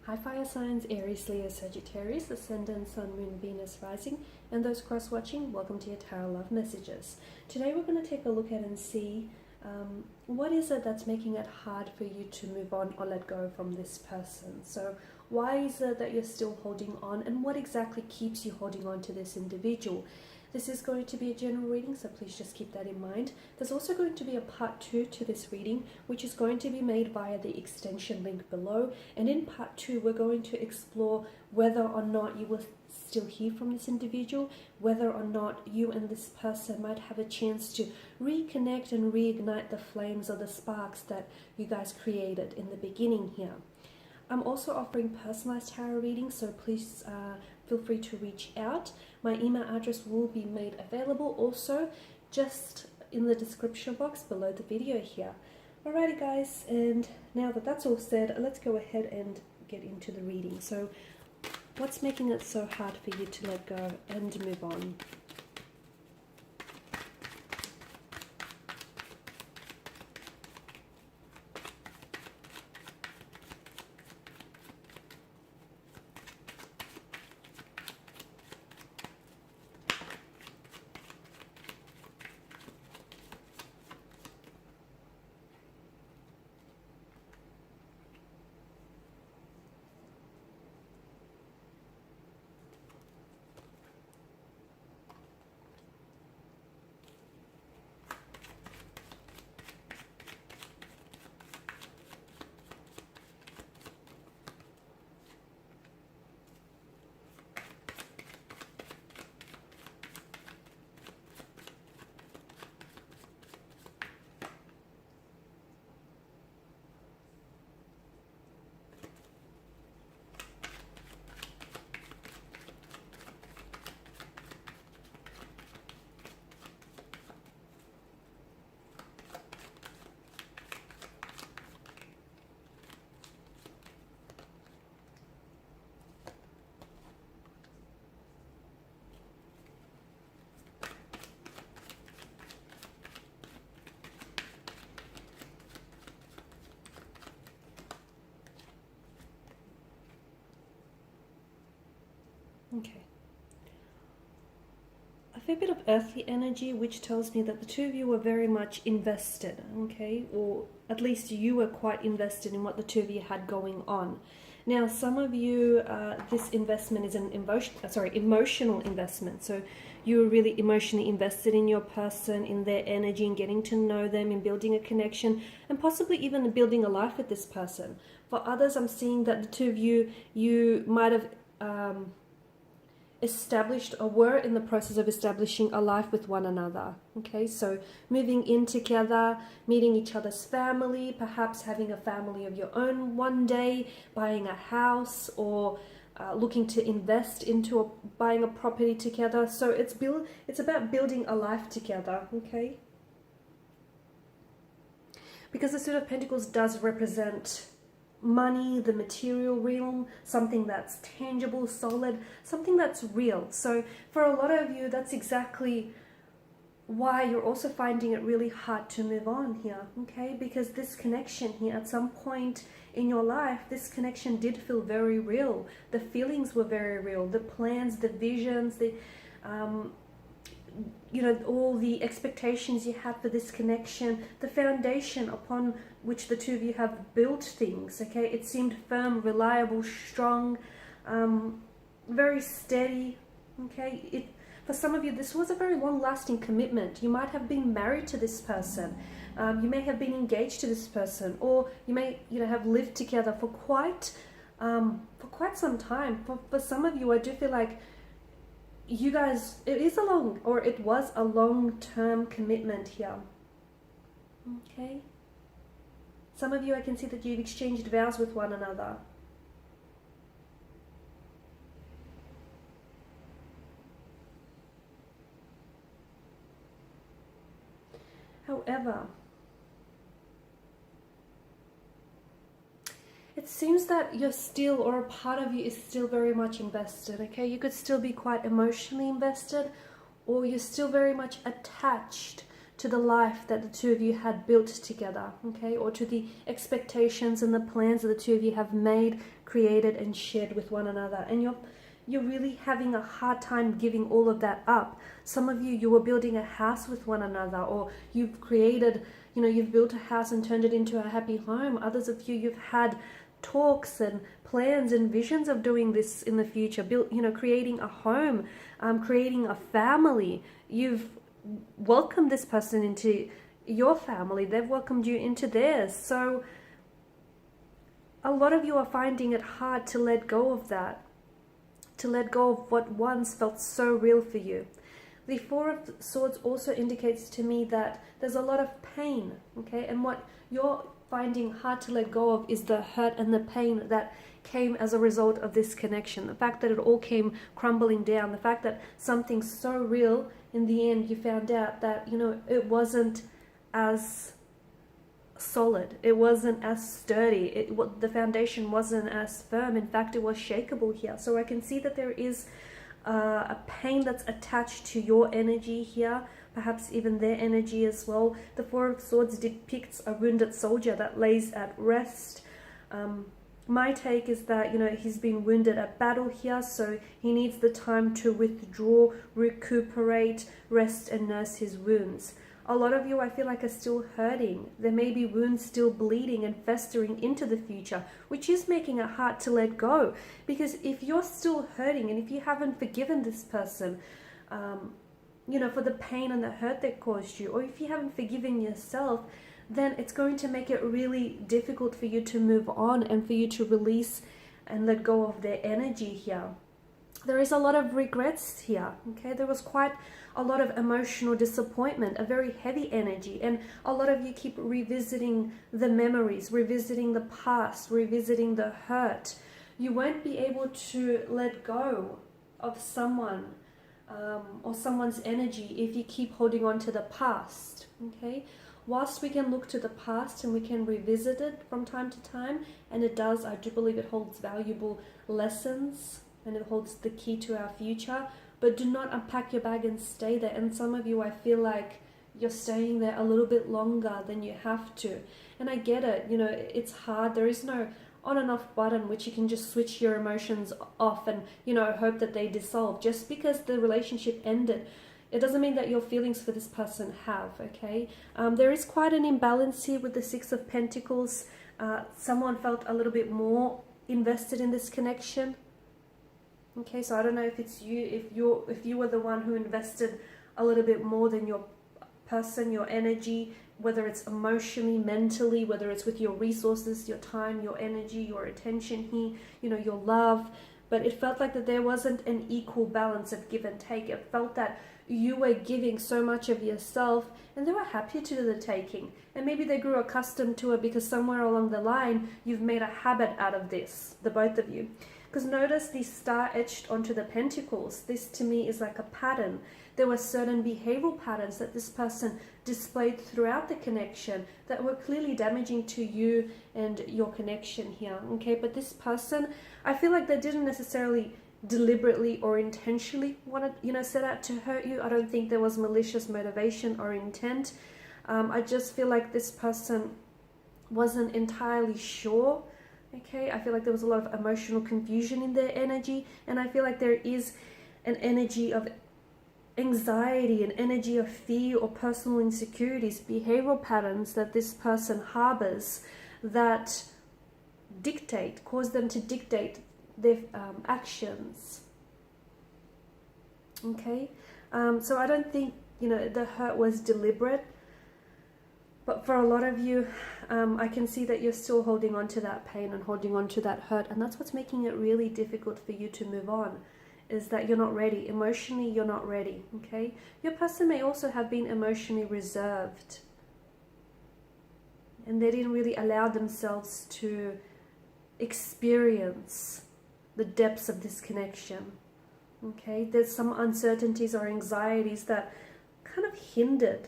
Hi fire signs, Aries, Leo, Sagittarius, Ascendant, Sun, Moon, Venus, Rising, and those cross-watching, welcome to your Tarot Love Messages. Today we're going to take a look at and see what is it that's making it hard for you to move on or let go from this person. So why is it that you're still holding on, and what exactly keeps you holding on to this individual? This is going to be a general reading, so please just keep that in mind. There's also going to be a part 2 to this reading, which is going to be made via the extension link below. And in part 2, we're going to explore whether or not you will still hear from this individual, whether or not you and this person might have a chance to reconnect and reignite the flames or the sparks that you guys created in the beginning here. I'm also offering personalized tarot readings, so please feel free to reach out. My email address will be made available also just in the description box below the video here. Alrighty guys, and now that that's all said, let's go ahead and get into the reading. So what's making it so hard for you to let go and move on? Okay. A fair bit of earthly energy, which tells me that the two of you were very much invested, okay? Or at least you were quite invested in what the two of you had going on. Now, some of you, this investment is an emotional investment. So you were really emotionally invested in your person, in their energy, in getting to know them, in building a connection, and possibly even building a life with this person. For others, I'm seeing that the two of you might have established or were in the process of establishing a life with one another. Okay, so moving in together, meeting each other's family, perhaps having a family of your own one day, buying a house, or looking to invest into buying a property together. So it's about building a life together. Okay, because the Suit of Pentacles does represent money, the material realm, something that's tangible, solid, something that's real. So for a lot of you, that's exactly why you're also finding it really hard to move on here, okay? Because this connection here, at some point in your life, this connection did feel very real. The feelings were very real. The plans, the visions, the you know, all the expectations you had for this connection, the foundation upon which the two of you have built things, okay? It seemed firm, reliable, strong, very steady, okay? For some of you, this was a very long-lasting commitment. You might have been married to this person. You may have been engaged to this person, or you may, you know, have lived together for quite some time. For some of you, I do feel like you guys, it was a long-term commitment here. Okay. Some of you, I can see that you've exchanged vows with one another. However, it seems that you're still, or a part of you is still very much invested, okay? You could still be quite emotionally invested, or you're still very much attached to the life that the two of you had built together, okay, or to the expectations and the plans that the two of you have made, created, and shared with one another. And you're really having a hard time giving all of that up. Some of you, you were building a house with one another, or you've created, you've built a house and turned it into a happy home. Others of you, you've had talks and plans and visions of doing this in the future, creating a home, creating a family. You've welcomed this person into your family. They've welcomed you into theirs. So a lot of you are finding it hard to let go of that, to let go of what once felt so real for you. The Four of Swords also indicates to me that there's a lot of pain, okay? And what you're finding hard to let go of is the hurt and the pain that came as a result of this connection. The fact that it all came crumbling down, the fact that something so real, in the end you found out that, it wasn't as solid, it wasn't as sturdy, the foundation wasn't as firm. In fact, it was shakeable here. So I can see that there is a pain that's attached to your energy here, perhaps even their energy as well. The Four of Swords depicts a wounded soldier that lays at rest. My take is that, he's been wounded at battle here, so he needs the time to withdraw, recuperate, rest, and nurse his wounds. A lot of you, I feel like, are still hurting. There may be wounds still bleeding and festering into the future, which is making it hard to let go. Because if you're still hurting and if you haven't forgiven this person, for the pain and the hurt that caused you, or if you haven't forgiven yourself, then it's going to make it really difficult for you to move on and for you to release and let go of their energy here. There is a lot of regrets here, okay? There was quite a lot of emotional disappointment, a very heavy energy, and a lot of you keep revisiting the memories, revisiting the past, revisiting the hurt. You won't be able to let go of someone or someone's energy if you keep holding on to the past, okay? Whilst we can look to the past and we can revisit it from time to time, and it does, I do believe it holds valuable lessons and it holds the key to our future, but do not unpack your bag and stay there. And some of you, I feel like you're staying there a little bit longer than you have to. And I get it, it's hard. There is no on and off button which you can just switch your emotions off and, hope that they dissolve. Just because the relationship ended, it doesn't mean that your feelings for this person have, okay? There is quite an imbalance here with the Six of Pentacles. Someone felt a little bit more invested in this connection. Okay, so I don't know if it's you, if you were the one who invested a little bit more than your person, your energy, whether it's emotionally, mentally, whether it's with your resources, your time, your energy, your attention here, your love. But it felt like that there wasn't an equal balance of give and take. It felt that you were giving so much of yourself and they were happy to do the taking. And maybe they grew accustomed to it because somewhere along the line, you've made a habit out of this, the both of you. Because notice the star etched onto the pentacles. This to me is like a pattern. There were certain behavioral patterns that this person displayed throughout the connection that were clearly damaging to you and your connection here. Okay, but this person, I feel like they didn't necessarily deliberately or intentionally want to, set out to hurt you. I don't think there was malicious motivation or intent. I just feel like this person wasn't entirely sure. Okay, I feel like there was a lot of emotional confusion in their energy, and I feel like there is an energy of anxiety, an energy of fear or personal insecurities, behavioral patterns that this person harbors that cause them to dictate their actions. Okay, so I don't think, the hurt was deliberate. But for a lot of you, I can see that you're still holding on to that pain and holding on to that hurt. And that's what's making it really difficult for you to move on, is that you're not ready. Emotionally, you're not ready, okay? Your person may also have been emotionally reserved. And they didn't really allow themselves to experience the depths of this connection, okay? There's some uncertainties or anxieties that kind of hindered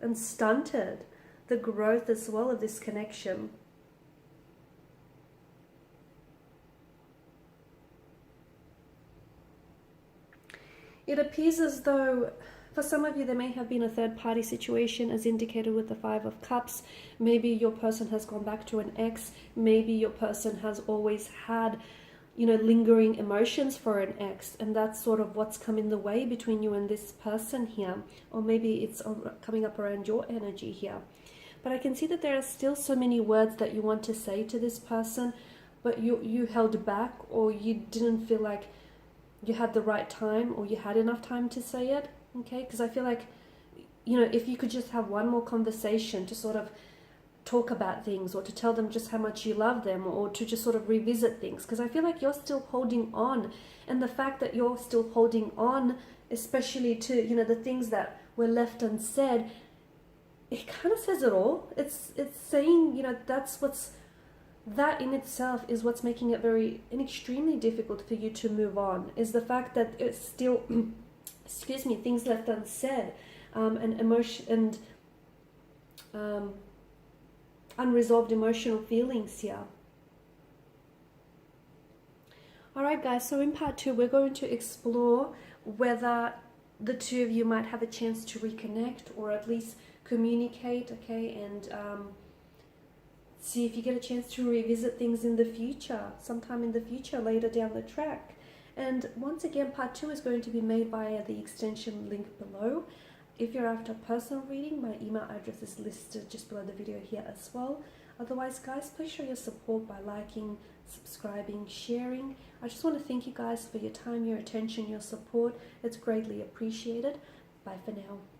and stunted the growth as well of this connection. It appears as though For some of you, there may have been a third party situation as indicated with the Five of Cups. Maybe your person has gone back to an ex. Maybe your person has always had, you know, lingering emotions for an ex, and that's sort of what's come in the way between you and this person here. Or maybe it's coming up around your energy here. But I can see that there are still so many words that you want to say to this person, but you held back, or you didn't feel like you had the right time, or you had enough time to say it. Okay, because I feel like, you know, if you could just have one more conversation to sort of talk about things, or to tell them just how much you love them, or to just sort of revisit things, because I feel like you're still holding on. And the fact that you're still holding on, especially to, you know, the things that were left unsaid, it kind of says it all. It's saying, you know, that in itself is what's making it very and extremely difficult for you to move on, is the fact that it's still excuse me, things left unsaid, and emotion and unresolved emotional feelings here. Alright guys, so in part 2 we're going to explore whether the two of you might have a chance to reconnect, or at least communicate, okay, and see if you get a chance to revisit things in the future, sometime in the future, later down the track. And once again, part 2 is going to be made via the extension link below. If you're after a personal reading, my email address is listed just below the video here as well. Otherwise, guys, please show your support by liking, subscribing, sharing. I just want to thank you guys for your time, your attention, your support. It's greatly appreciated. Bye for now.